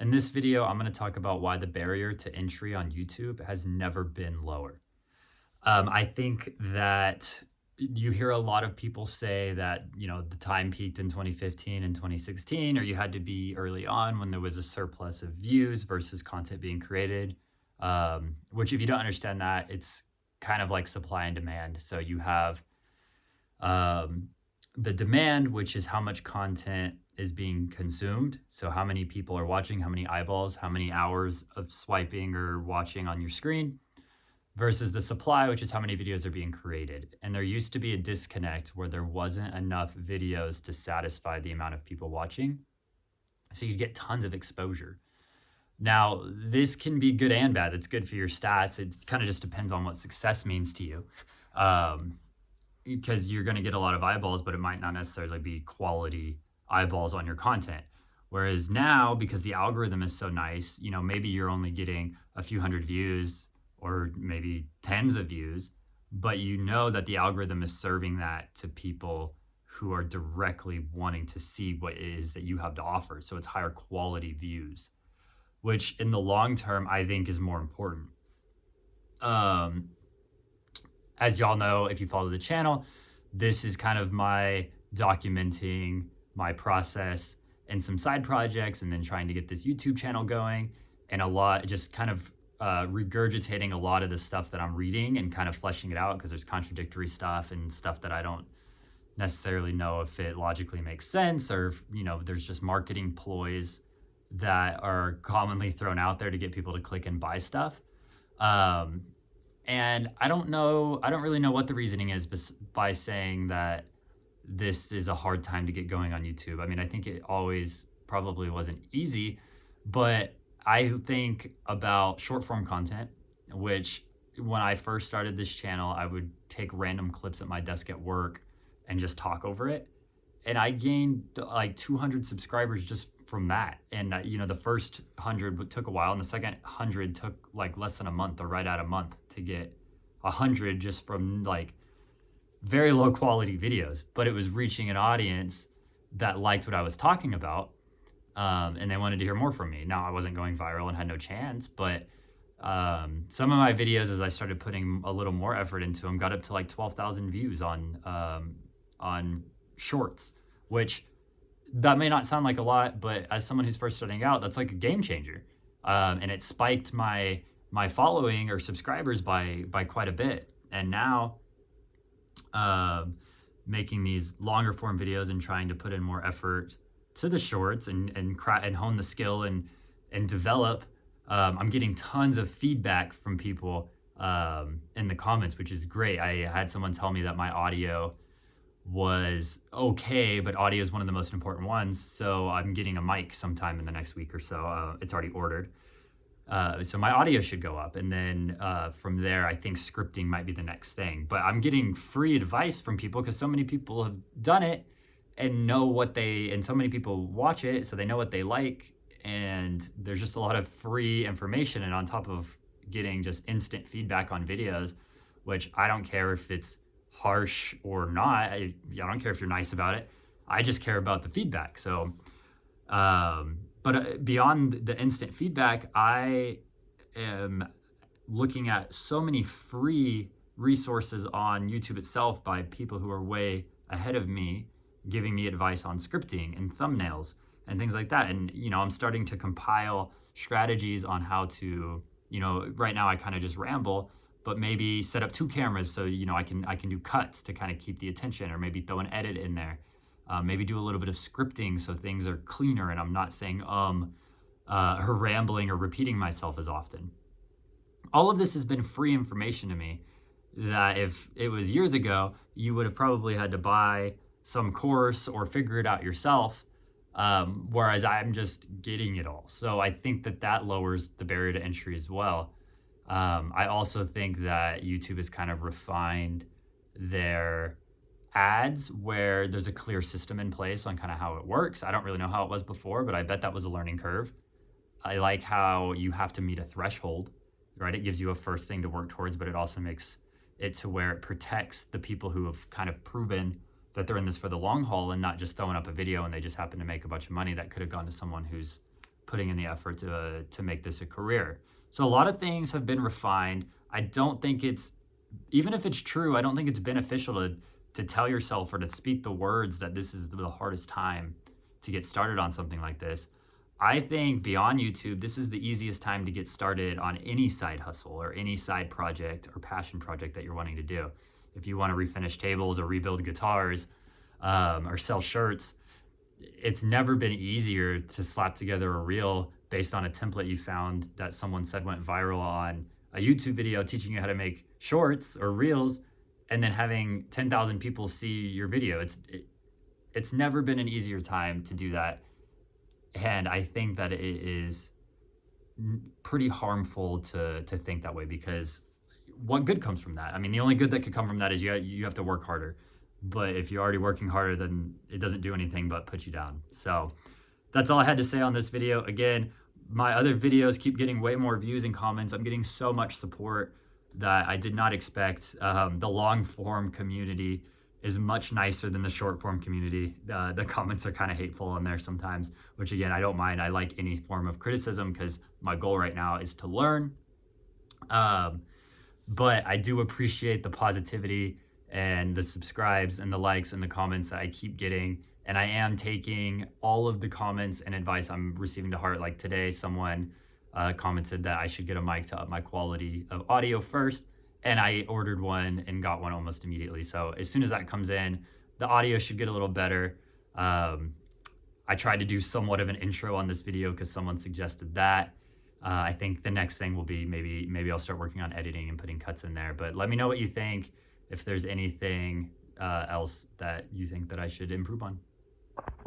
In this video, I'm going to talk about why the barrier to entry on YouTube has never been lower. I think that you hear a lot of people say that, the time peaked in 2015 and 2016, or you had to be early on when there was a surplus of views versus content being created. Which, if you don't understand that, it's kind of like supply and demand. So you have um, the demand, which is how much content is being consumed. So, how many people are watching, how many eyeballs, how many hours of swiping or watching on your screen, versus the supply, which is how many videos are being created. And there used to be a disconnect where there wasn't enough videos to satisfy the amount of people watching. So, you get tons of exposure. Now, this can be good and bad. It's good for your stats. It kind of just depends on what success means to you. Um, because you're going to get a lot of eyeballs, but it might not necessarily be quality eyeballs on your content. Whereas now, because the algorithm is so nice, maybe you're only getting a few hundred views or maybe tens of views, but you know that the algorithm is serving that to people who are directly wanting to see what it is that you have to offer. So it's higher quality views, which in the long term, I think is more important. As y'all know, if you follow the channel, this is kind of my documenting my process and some side projects, and then trying to get this YouTube channel going, and a lot just kind of regurgitating a lot of the stuff that I'm reading and kind of fleshing it out, because there's contradictory stuff and stuff that I don't necessarily know if it logically makes sense, or if, there's just marketing ploys that are commonly thrown out there to get people to click and buy stuff. And I don't really know what the reasoning is by saying that this is a hard time to get going on YouTube. I mean, I think it always probably wasn't easy, but I think about short form content, which when I first started this channel, I would take random clips at my desk at work and just talk over it. And I gained like 200 subscribers just from that. And, the first 100 took a while, and the second 100 took like less than a month, or right at a month, to get 100 just from like very low quality videos. But it was reaching an audience that liked what I was talking about, and they wanted to hear more from me. Now, I wasn't going viral and had no chance, but some of my videos, as I started putting a little more effort into them, got up to like 12,000 views on shorts, which that may not sound like a lot, but as someone who's first starting out, that's like a game changer. And it spiked my following or subscribers by quite a bit. And now, making these longer form videos and trying to put in more effort to the shorts and hone the skill and develop, I'm getting tons of feedback from people in the comments, which is great. I had someone tell me that my audio was okay, but audio is one of the most important ones. So I'm getting a mic sometime in the next week or so. It's already ordered. So my audio should go up. And then from there, I think scripting might be the next thing. But I'm getting free advice from people because so many people have done it and and so many people watch it, so they know what they like. And there's just a lot of free information. And on top of getting just instant feedback on videos, which I don't care if it's harsh or not. I don't care if you're nice about it. I just care about the feedback. So, but beyond the instant feedback, I am looking at so many free resources on YouTube itself by people who are way ahead of me, giving me advice on scripting and thumbnails and things like that. And, I'm starting to compile strategies on how to, right now I kind of just ramble, but maybe set up 2 cameras so I can do cuts to kind of keep the attention, or maybe throw an edit in there. Maybe do a little bit of scripting so things are cleaner and I'm not saying or rambling or repeating myself as often. All of this has been free information to me that if it was years ago, you would have probably had to buy some course or figure it out yourself, whereas I'm just getting it all. So I think that lowers the barrier to entry as well. I also think that YouTube has kind of refined their ads where there's a clear system in place on kind of how it works. I don't really know how it was before, but I bet that was a learning curve. I like how you have to meet a threshold, right? It gives you a first thing to work towards, but it also makes it to where it protects the people who have kind of proven that they're in this for the long haul and not just throwing up a video and they just happen to make a bunch of money that could have gone to someone who's putting in the effort to make this a career. So a lot of things have been refined. I don't think it's, even if it's true, I don't think it's beneficial to tell yourself or to speak the words that this is the hardest time to get started on something like this. I think beyond YouTube, this is the easiest time to get started on any side hustle or any side project or passion project that you're wanting to do. If you want to refinish tables or rebuild guitars, or sell shirts, it's never been easier to slap together a reel based on a template you found that someone said went viral on a YouTube video teaching you how to make shorts or reels, and then having 10,000 people see your video. It's never been an easier time to do that. And I think that it is pretty harmful to think that way, because what good comes from that? I mean, the only good that could come from that is you have to work harder. But if you're already working harder, then it doesn't do anything but put you down. So that's all I had to say on this video. Again, my other videos keep getting way more views and comments. I'm getting so much support that I did not expect. The long form community is much nicer than the short form community. The comments are kind of hateful on there sometimes, which again, I don't mind. I like any form of criticism because my goal right now is to learn. But I do appreciate the positivity and the subscribes and the likes and the comments that I keep getting. And I am taking all of the comments and advice I'm receiving to heart. Like today, someone commented that I should get a mic to up my quality of audio first. And I ordered one and got one almost immediately. So as soon as that comes in, the audio should get a little better. I tried to do somewhat of an intro on this video because someone suggested that. I think the next thing will be maybe I'll start working on editing and putting cuts in there. But let me know what you think, if there's anything else that you think that I should improve on.